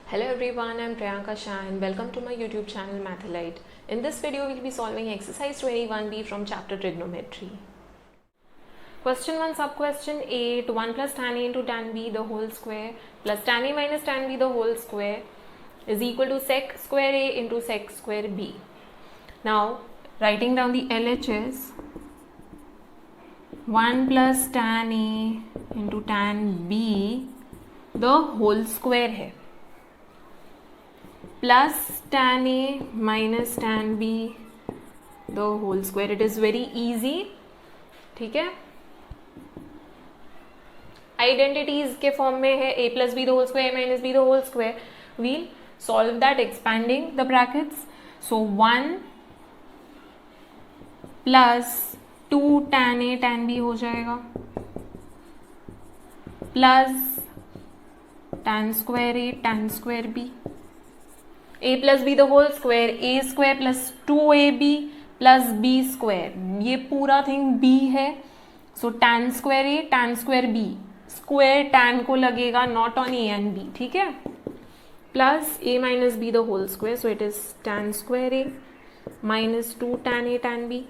Hello everyone, I'm Priyanka Shah and welcome to my YouTube channel Mathalite. In this video, we'll be solving exercise 21b from chapter Trigonometry. Question 1, sub-question 8, 1 plus tan A into tan B the whole square plus tan A minus tan B the whole square is equal to sec square A into sec square B. Now, writing down the LHS, 1 plus tan A into tan B the whole square है plus tan A minus tan B the whole square. It is very easy. ठीक है, identities के form में है a plus b the whole square, a minus b the whole square. We'll solve that expanding the brackets. So 1 plus 2 tan A tan B हो जाएगा plus tan square A tan square B. a plus b the whole square, a square plus 2ab plus b square, ये पूरा thing b है. सो tan square a tan square b, square tan को लगेगा not on a and b, ठीक है, plus a minus b the whole square. So it is tan square a minus 2 tan a tan b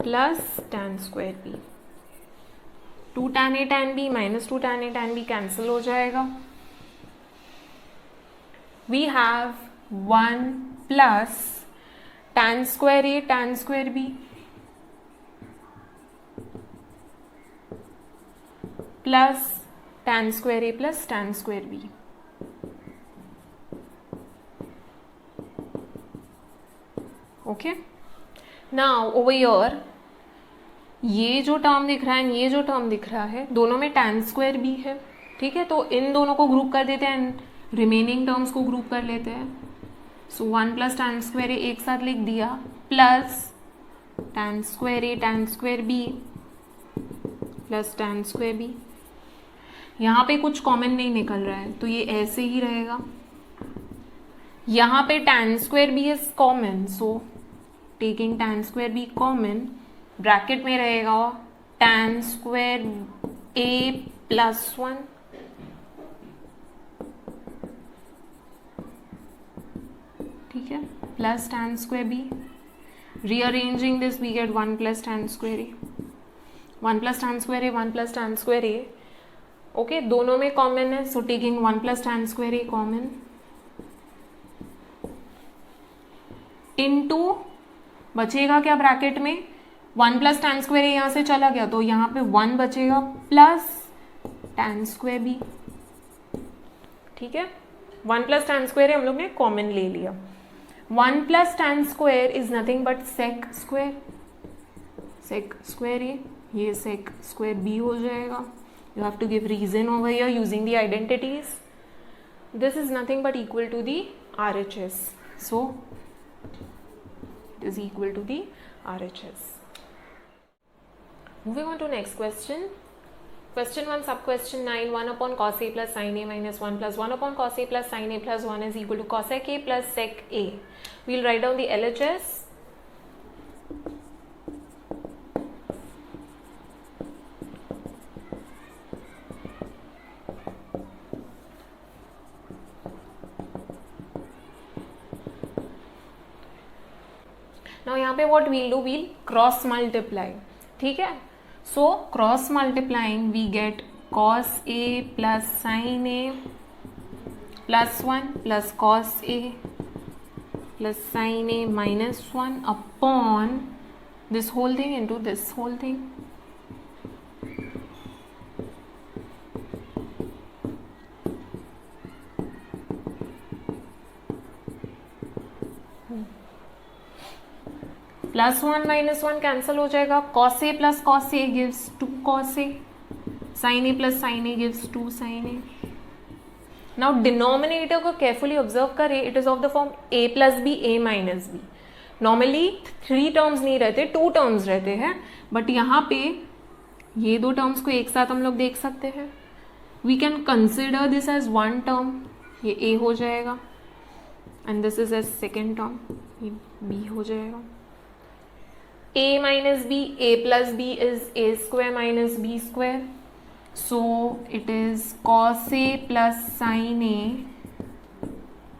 plus tan square b. 2 tan a tan b minus 2 tan a tan b cancel हो जाएगा. We have 1 plus tan square A tan square B plus tan square A plus tan square B. Okay. Now over here, ये जो term दिख रहा है ये जो term दिख रहा है दोनों में tan square B है, ठीक है. तो इन दोनों को ग्रुप कर देते हैं, रिमेनिंग टर्म्स को ग्रुप कर लेते हैं. So 1 plus tan square A एक साथ लिख दिया plus tan square A tan square B plus tan square B. यहाँ पे कुछ कॉमन नहीं निकल रहा है तो ये ऐसे ही रहेगा. यहाँ पे tan square B is common, so taking tan square B common, bracket में रहेगा tan स्क्वायर ए प्लस 1 ठीक है plus tan square B. Rearranging this we get 1 plus tan square A, 1 plus tan square A 1 plus tan square A. Okay, दोनों में common है, so taking 1 plus tan square A common into बचेगा क्या bracket में 1 plus tan square ए यहां से चला गया तो यहाँ पे 1 बचेगा प्लस tan स्क्वायर बी. ठीक है, 1 प्लस tan स्क्वायर हम लोग ने कॉमन ले लिया. 1 plus tan square is nothing but sec square, sec square ये सेक स्क्वायर बी हो जाएगा. You have to give reason over here using the identities. This is nothing but equal to the RHS, so it is equal to the RHS. Moving on to next question. Question 1, sub-question 9, 1 upon cos A plus sin A minus 1 plus 1 upon cos A plus sin A plus 1 is equal to cosec A plus sec A. We'll write down the LHS. Now यहाँ पे what we'll do, we'll cross multiply, ठीक है. So cross multiplying we get cos A plus sin A plus 1 plus cos A plus sin A minus 1 upon this whole thing into this whole thing. Plus 1 minus 1 cancel हो जाएगा. cos A plus cos A gives 2 cos A, sin A plus sin A gives 2 sin A. Now denominator को carefully observe करें, it is of the form a plus B a minus B. Normally 3 terms नहीं रहते, 2 terms रहते हैं, but यहाँ पे ये 2 terms को एक साथ हम लोग देख सकते हैं. We can consider this as 1 term, ये a हो जाएगा and this is as second term, ये b हो जाएगा. a minus b, a plus b is a square minus b square. So it is cos A plus sine A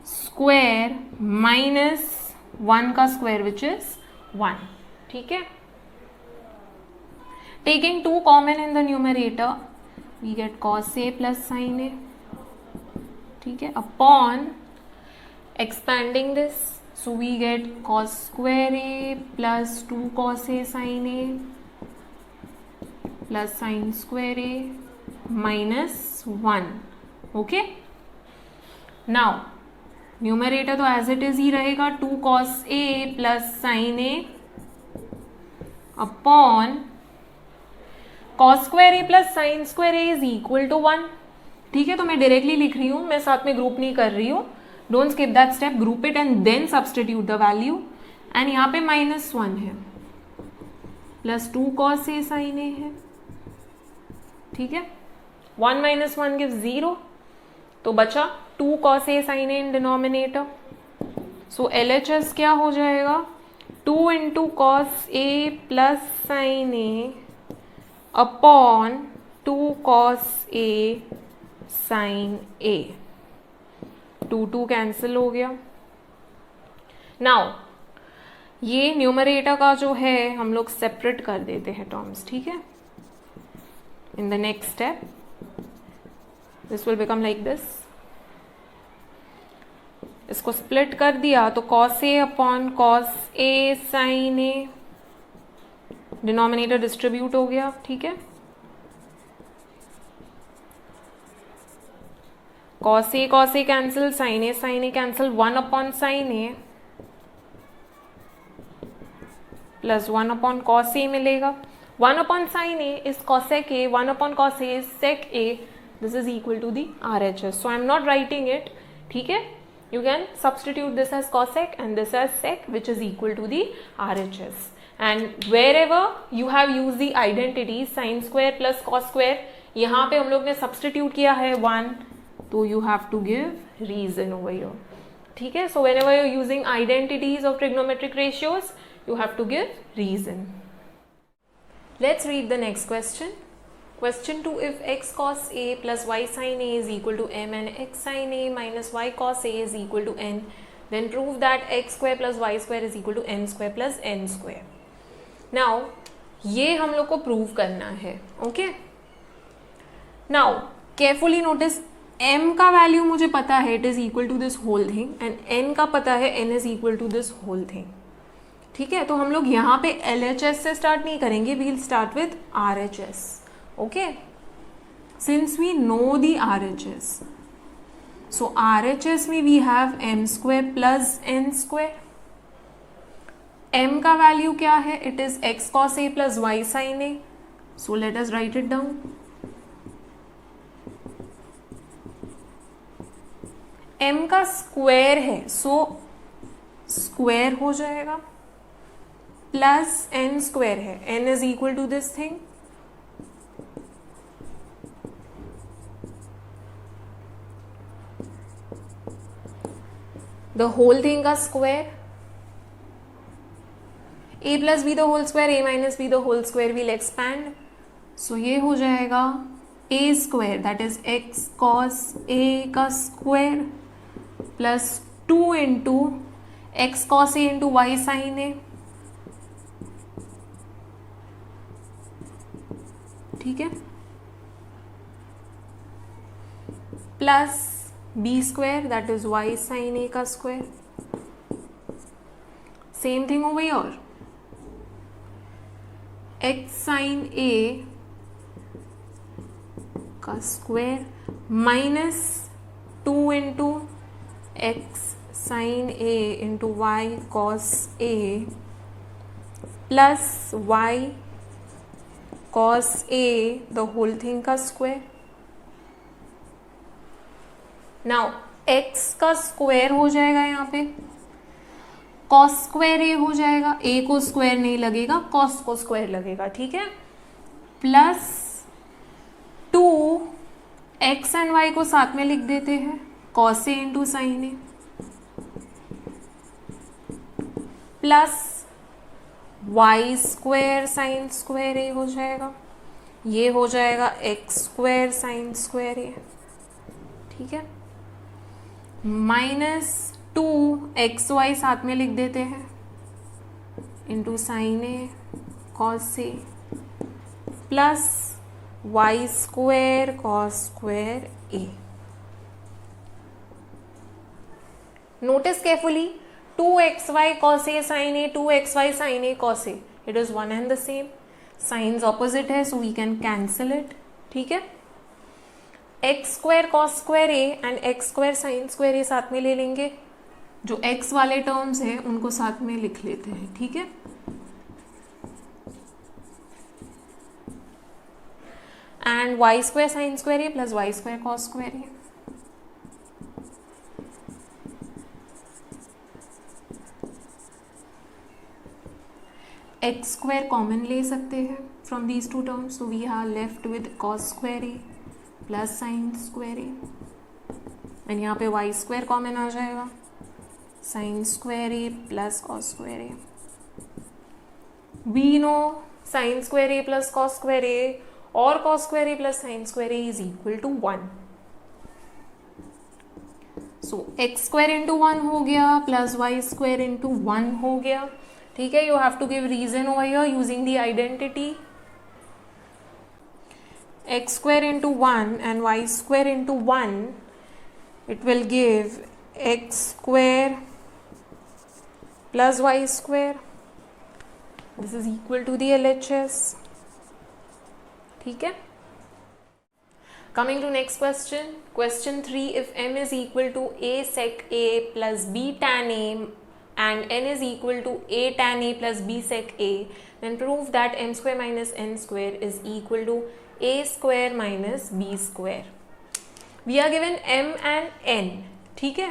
square minus 1 का square which is 1. ठीक है. Taking 2 common in the numerator we get cos a plus sine a. ठीक है. अपॉन expanding this, so we get cos square a plus 2 cos a sin a plus sin square a minus 1. okay. now numerator तो as it is ही रहेगा 2 cos a plus sin a upon cos square a plus sin square a is equal to 1. ठीक है. तो मैं directly लिख रही हूँ, मैं साथ में ग्रुप नहीं कर रही हूँ. Don't skip that step, group it and then substitute the value. And यहाँ पे -1 है plus 2 cos a sin a है. ठीक है. 1 - 1 gives 0, तो बचा 2 cos a sin a in denominator. So LHS क्या हो जाएगा? 2 × cos a plus sin a upon 2 cos a sin a. 2 cancel हो गया. नाउ ये न्यूमरेटर का जो है हम लोग सेपरेट कर देते हैं टर्म्स. ठीक है. In the next step this will become like this. इसको स्प्लिट कर दिया तो cos a upon cos a sin a, denominator distribute हो गया. ठीक है. cos a cancel, sin a cancel, 1 upon sin a plus 1 upon cos a मिलेगा. 1 upon sin a is cosec a, 1 upon cos a is sec a. This is equal to the RHS. So I am not writing it. ठीक है. You can substitute this as cosec and this as sec, which is equal to the RHS. And wherever you have used the identities sin square plus cos square, यहाँ पे हम लोग ने substitute किया है 1, तो you have to give reason over here. ठीक है. So whenever you're using identities of trigonometric ratios, you have to give reason. Let's read the next question. Question 2. If x cos a plus y sin a is equal to m and x sin a minus y cos a is equal to n, then prove that x square plus y square is equal to m square plus n square. Now ये हम लोग को prove करना है. Okay. Now carefully notice, m का value मुझे पता है, it is equal to this whole thing, and n का पता है, n is equal to this whole thing. ठीक है. तो हम लोग यहाँ पे LHS से स्टार्ट नहीं करेंगे, we will start with RHS. Okay. Since we know the RHS, so RHS में we have m square plus n square. m का वैल्यू क्या है? It is x cos a plus y sin a. So let us write it down. m का square है, so square हो जाएगा, plus n square है, n is equal to this thing. The whole thing का square, a plus B the whole square, a minus B the whole square will expand. So ये हो जाएगा a square, that is x cos a का square plus 2 × x cos a × y sin a. ठीक है. Plus b square, that is y sin a का square. Same thing over here, x sin a का square minus 2 × x sin a × y cos a plus y cos a the whole thing का square. Now x का square हो जाएगा, यहाँ पे cos square a हो जाएगा, a को स्क्वायर नहीं लगेगा, cos को स्क्वायर लगेगा. ठीक है. प्लस 2 x एंड y को साथ में लिख देते हैं, cos a × sin a plus y square sin square a हो जाएगा. ये हो जाएगा X square sine square A, ठीक है, -2xy साथ में लिख देते हैं into sine A cos A plus Y square cos square A. Notice carefully, 2xy cos a sin a, 2xy sin a cos a. It is one and the same. Signs opposite है, so we can cancel it. ठीक है. x square cos square a and x square sin square a साथ में ले लेंगे. जो x वाले terms हैं उनको साथ में लिख लेते हैं. ठीक है. And y square sin square a plus y square cos square a. X square common ले सकते हैं फ्रॉम दीज टू टर्म्स, तो we are left with cos square A plus sine square A, and यहाँ पे Y square common आ जाएगा, sine square A plus cos square A. We know sine square A plus cos square A और cos square A plus sine square A is equal to 1. So X square into 1 हो गया plus Y square into 1 हो गया. ठीक है, you have to give reason over here using the identity. X square into 1 and y square into 1, it will give x square plus y square. This is equal to the LHS. ठीक है. Coming to next question. Question 3. If m is equal to a sec a plus b tan a and n is equal to a tan a plus b sec a, then prove that m square minus n square is equal to a square minus b square. We are given m and n. ठीक है,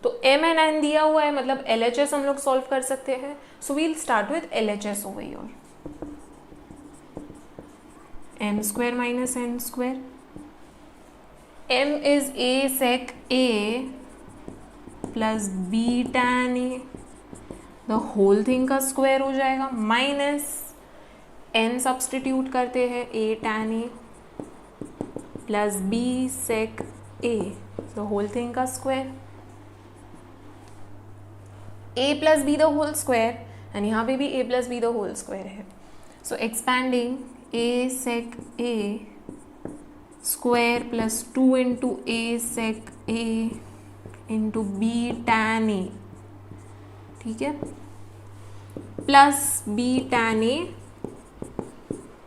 तो m and n दिया हुआ है, मतलब LHS हम लोग solve कर सकते हैं. So we'll start with LHS over here. m square minus n square. m is a sec a plus b tan a, the whole thing का स्क्वायर हो जाएगा, माइनस n सब्सटीट्यूट करते हैं, a tan a plus b sec a, the whole thing का square, a plus b the whole square, and यहाँ पे भी a plus b the whole square है. So expanding a sec a square plus 2 into a sec a into b tan a, ठीक है, plus b tan a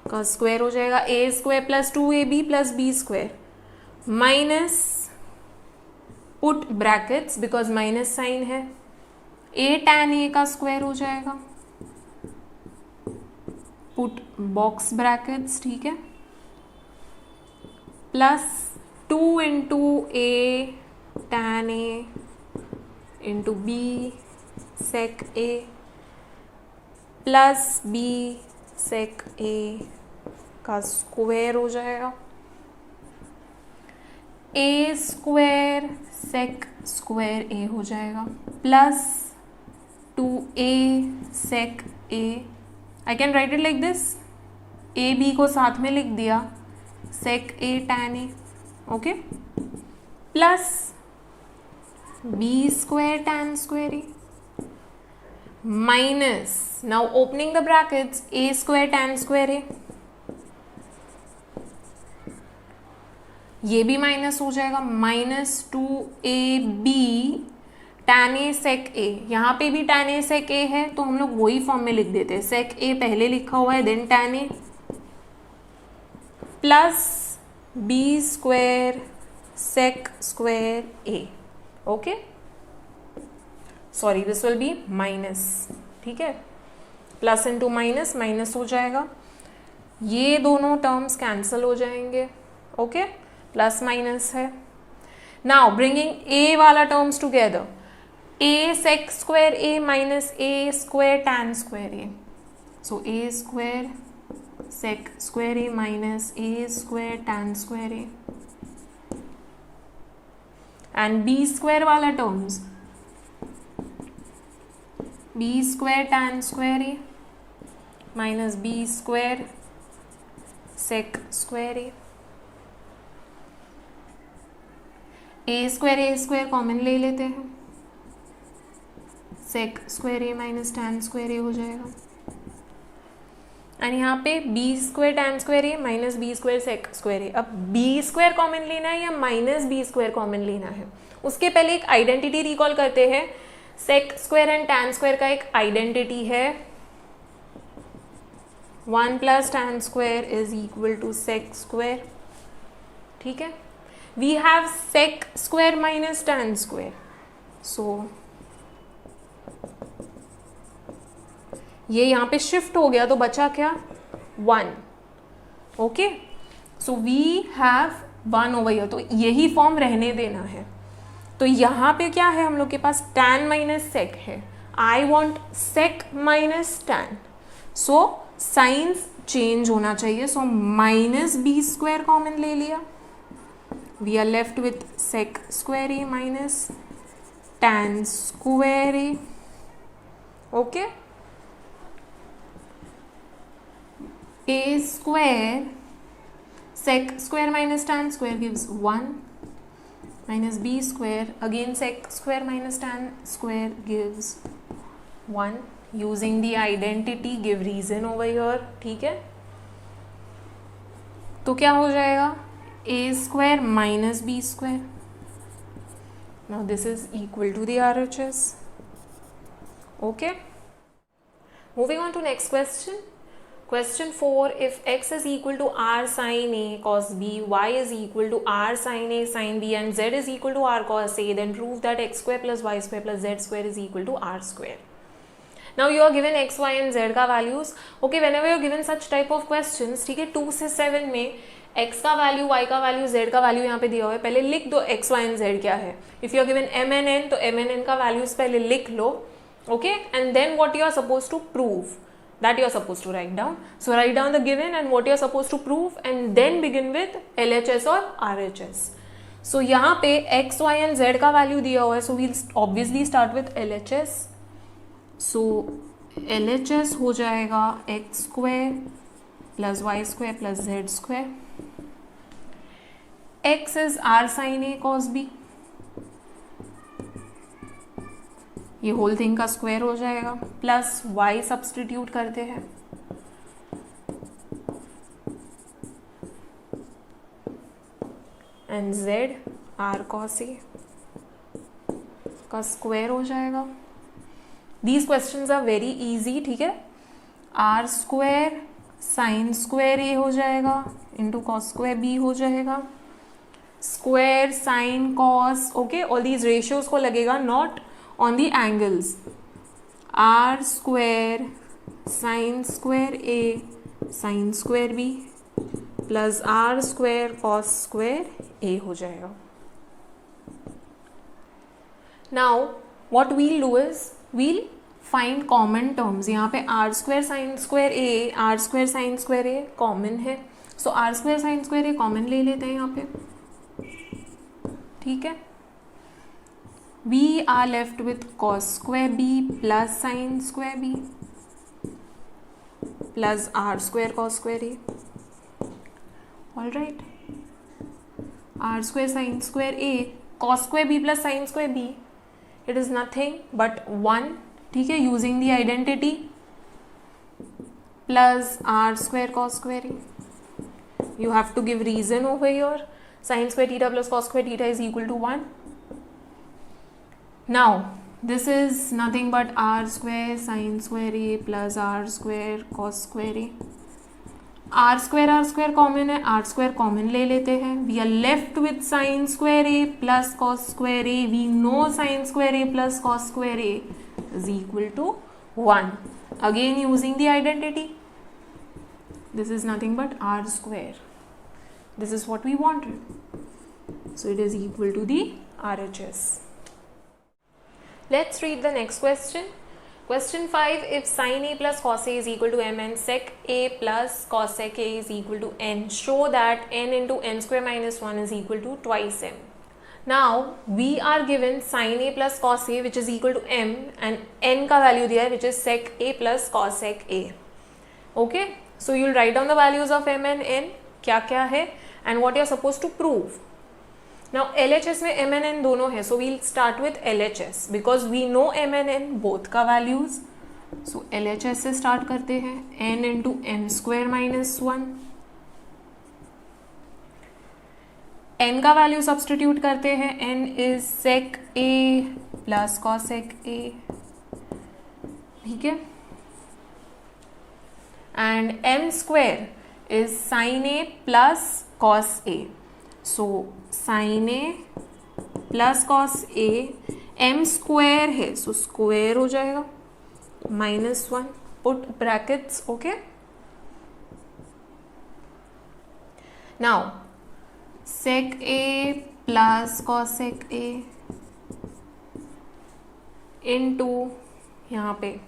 का square हो जाएगा, a square plus 2ab plus b square, minus put brackets because minus sign है, a tan a का square हो जाएगा, put box brackets, ठीक है, plus 2 into a tan a into b sec a plus b sec a का square हो जाएगा, a square sec square a हो जाएगा, plus 2a sec a. I can write it like this, a b को साथ में लिख दिया, sec a tan a, okay, plus b square tan square a, minus, now opening the brackets, a square tan square a, ये भी minus हो जाएगा, minus 2ab tan a sec a, यहाँ पे भी tan a sec a है तो हम लोग वही फॉर्म में लिख देते हैं, sec a पहले लिखा हुआ है then tan a, plus b square sec square a, okay, sorry this will be minus, ठीक है, प्लस इंटू माइनस, माइनस हो जाएगा, ये दोनों टर्म्स कैंसिल हो जाएंगे, ओके, प्लस माइनस है. नाउ ब्रिंगिंग a वाला terms together, a sec square a minus a square tan square a, so a square sec square a minus a square tan square a, and b square वाला terms, b square tan square a minus b square sec square a square common ले लेते हैं, sec square a minus tan square a हो जाएगा, and यहाँ पे b square tan square a minus b square sec square a। अब b square common लेना है या माइनस b स्क्वायर कॉमन लेना है, उसके पहले एक आइडेंटिटी रिकॉल करते हैं। sec square and tan square का एक आइडेंटिटी है 1 plus tan square is equal to sec square, ठीक है। We have sec square minus tan square, so ये यहाँ पे शिफ्ट हो गया तो बचा क्या 1, okay. So we have 1 over here, तो यही फॉर्म रहने देना है। तो यहाँ पे क्या है हम लोग के पास tan माइनस sec है, I want sec minus tan, so signs change होना चाहिए, so minus b square common ले लिया, we are left with sec square a minus tan square A, okay. A square sec square minus tan square gives 1 minus b square, again sec square minus tan square gives 1, using the identity give reason over here, ठीक है। तो क्या हो जाएगा a square minus b square, now this is equal to the RHS, okay। Moving on to next question. Question 4, if x is equal to r sin a cos b, y is equal to r sin a sin b, and z is equal to r cos a, then prove that x square plus y square plus z square is equal to r square. Now you are given x, y and z का values, okay, whenever you are given such type of questions, ठीक है, 2 से 7 में x का value, y का value, z का value यहाँ पे दिया हुआ है, पहले लिख दो x, y and z क्या है। If you are given m and n, तो m and n का वैल्यूज पहले लिख लो, okay, and then what you are supposed to prove, that you are supposed to write down. So write down the given and what you are supposed to prove, and then begin with LHS or RHS. So यहाँ पे x, y and z का value दिया हुआ है, so we'll obviously start with LHS. So LHS हो जाएगा x square plus y square plus z square, x is r sin a cos b, ये whole thing का स्क्वायर हो जाएगा, प्लस y सब्सटीट्यूट करते हैं, and z r cos a का square हो जाएगा। These questions are very easy, ठीक है। r square sine square a हो जाएगा इंटू कॉस स्क्वायर b हो जाएगा, square sine cos, okay, all these ratios को लगेगा not on the angles, r square sin square a sin square b plus r square cos square a हो जाएगा। Now what we'll do is we'll find common terms। यहाँ पे r square sin square a, r square sin square a common है, so r square sin square a common ले लेते हैं यहाँ पे, ठीक है। we are left with cos square b plus sin square b plus r square cos square a, all right, r square sin square a cos square b plus sin square b, it is nothing but 1, ठीक है, using the identity, plus r square cos square a, you have to give reason over here, sin square theta plus cos square theta is equal to 1. Now this is nothing but r square sin square a plus r square cos square a, r square common है, r square common ले लेते हैं, we are left with sin square a plus cos square a, we know sin square a plus cos square a is equal to 1, again using the identity, this is nothing but r square, this is what we wanted, so it is equal to the RHS. Let's read the next question. Question 5, if sin a plus cos a is equal to m and sec a plus cos sec a is equal to n, show that n into n square minus 1 is equal to twice m. Now we are given sin a plus cos a which is equal to m, and n का value दिया है which is sec a plus cos sec a, okay, So you'll write down the values of m and n, क्या क्या है, and what you're supposed to prove. Now LHS में m and n दोनों है, so we'll start with LHS because we know m and n both का values. So LHS से start करते हैं, n into n square minus 1. n का value substitute करते हैं, n is sec a plus cosec a, ठीक है, and m square is sin a plus cos a. So sin a plus cos a, m square है, so square हो जाएगा, -1, put brackets, okay. Now sec a plus cosec a into यहाँ पे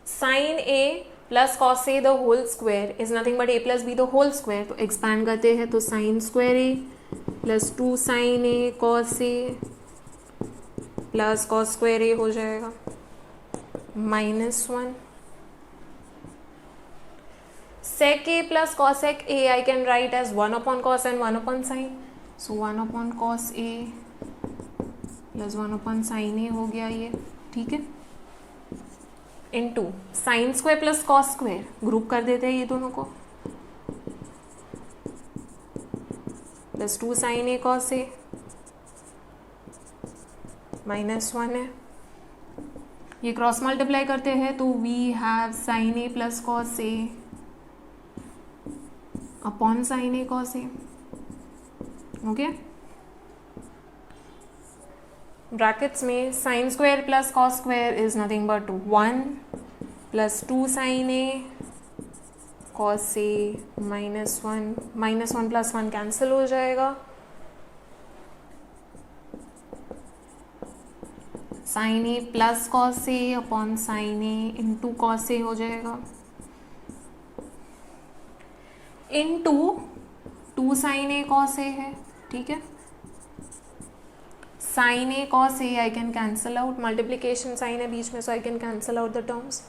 sin a plus cos a the whole square is nothing but a plus b the whole square. तो expand करते हैं तो sin square a plus 2 sin a cos a plus cos square a हो जाएगा, -1. sec a plus cosec a I can write as 1 upon cos and 1 upon sin. So 1 upon cos a plus 1 upon sin a हो गया ये, ठीक है, into sine square plus cos square, group कर देते हैं ये दोनों को, plus 2 sine A cos A, -1 है, ये क्रॉस मल्टीप्लाई करते हैं तो we have sine A plus cos A upon sine A cos A, okay. Brackets में sine square plus cos square is nothing but 1 plus 2 sine A cos A -1 plus 1 cancel हो जाएगा, sine A plus cos A upon sine A into cos A हो जाएगा, into 2 sine A cos A है, ठीक है, sine A cos A I can cancel out, multiplication sign है बीच में, so I can cancel out the terms.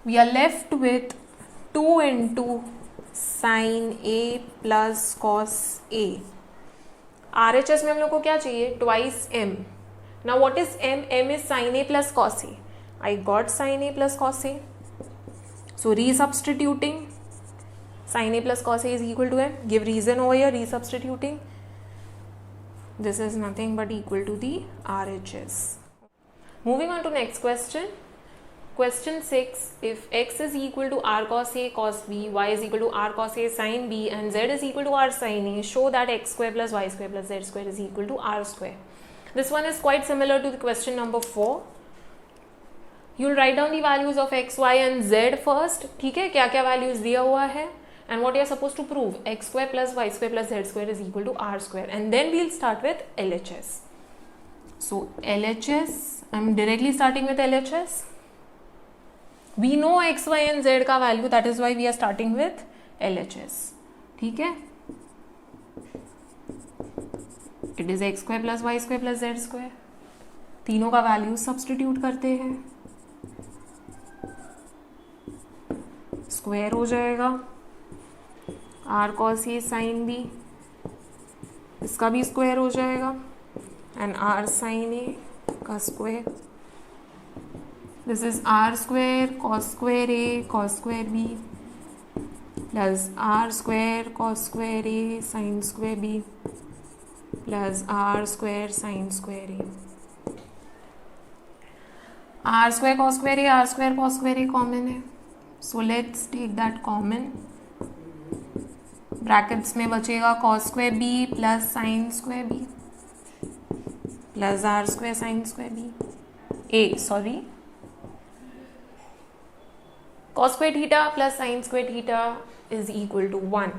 We are left with 2 into sine A plus cos A. RHS में हम लोग को क्या चाहिए, twice m. Now what is m? m is sine A plus cos A. I got sine A plus cos a, so resubstituting sin a plus cos a is equal to m. Give reason over here, resubstituting. This is nothing but equal to the RHS. Moving on to next question. Question 6. If x is equal to r cos a cos b, y is equal to r cos a sin b, and z is equal to r sin a, show that x square plus y square plus z square is equal to r square. This one is quite similar to the question number 4. You'll write down the values of x, y and z first. ठीक है, क्या क्या values दिया हुआ है, and what you are supposed to prove, x square plus y square plus z square is equal to r square, and then we'll start with LHS. So LHS, I'm directly starting with LHS. We know x, y and z का value, that is why we are starting with LHS. ठीक है, it is x square plus y square plus z square. तीनों का value substitute करते हैं, square हो जाएगा, r cos a sine b, इसका भी स्क्वायर हो जाएगा, एंड आर साइन ए का square. This is are square cos square A cos square B plus are square cos square A sine square B plus are square sine square A. R square cos square A, R square cos square A common है, so let's take that common. Brackets में बचेगा cos square B plus sine square B plus are square sine square B A, sorry, cos square theta plus sine square theta is equal to 1.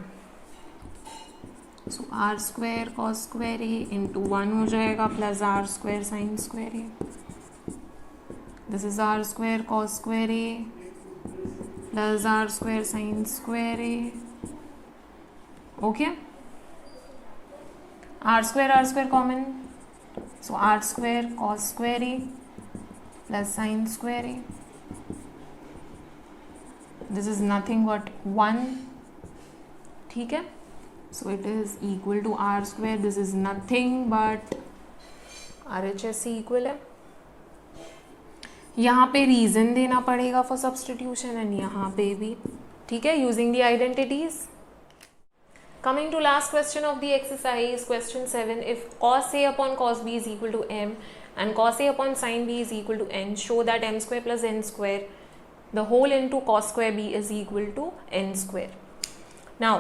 So r square cos square a into 1 हो जाएगा plus are square sine square a. This is are square cos square A plus are square sine square a. Okay, r square common, so r square cos square a plus sin square a this is nothing but 1, ठीक है. So it is equal to r square, this is nothing but RHS से equal है. यहाँ पे reason देना पड़ेगा for substitution and यहाँ पे भी, ठीक है, using the identities. Coming to last question of the exercise, question 7. If cos A upon cos B is equal to m and cos A upon sin B is equal to n, show that m square plus n square the whole into cos square B is equal to n square. Now,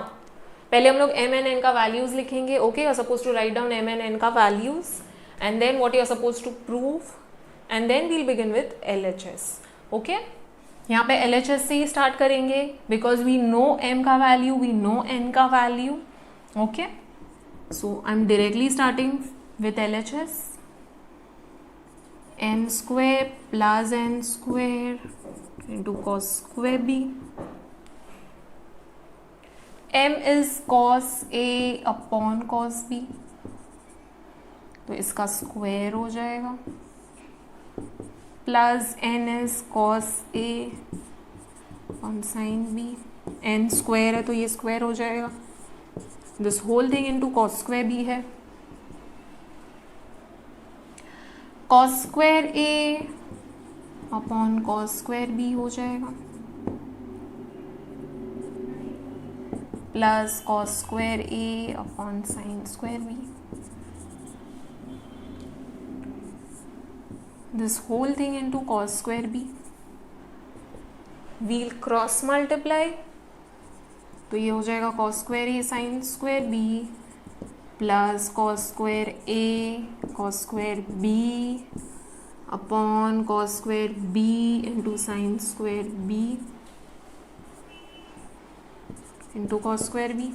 पहले हम लोग m and n का values लिखेंगे. Okay, you are supposed to write down m and n का values and then what you are supposed to prove and then we'll begin with LHS. Okay. यहाँ पे LHS से ही start करेंगे because we know m का value, we know n का value. Okay, so I am directly starting with LHS. m square plus n square into cos square b. m is cos a upon cos b, तो इसका square हो जाएगा. Plus n is cos a on sine b. n square है तो ये square हो जाएगा. This whole thing into cos square b है. Cos square a upon cos square b हो जाएगा. Plus cos square a upon sine square b. This whole thing into cos square b. We'll cross multiply, तो ये हो जाएगा cos square a sin square b plus cos square a cos square b upon cos square b into sin square b into cos square b.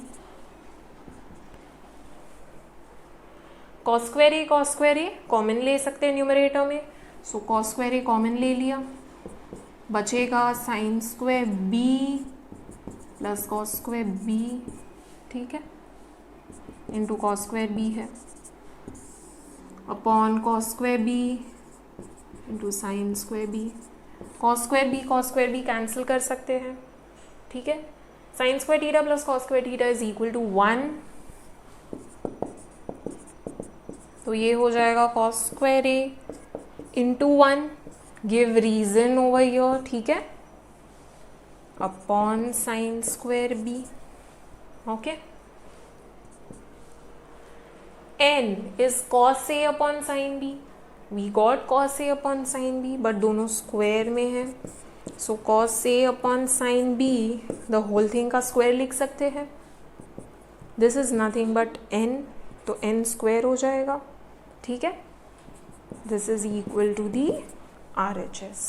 cos square a common ले सकते हैं numerator में. So cos square a common ले लिया, बचेगा sine square b plus cos square b, ठीक है, into cos square b है upon cos square b into sine square b. cos square b cancel कर सकते हैं, ठीक है. Sine square theta plus cos square theta is equal to 1, तो ये हो जाएगा cos square a into 1, give reason over your, ठीक है, upon sine square b. Okay, n is cos a upon sine b. We got cos a upon sine b but दोनों square में है. So cos a upon sine b the whole thing का square लिख सकते हैं. This is nothing but n, तो n square हो जाएगा, ठीक है. This is equal to the RHS.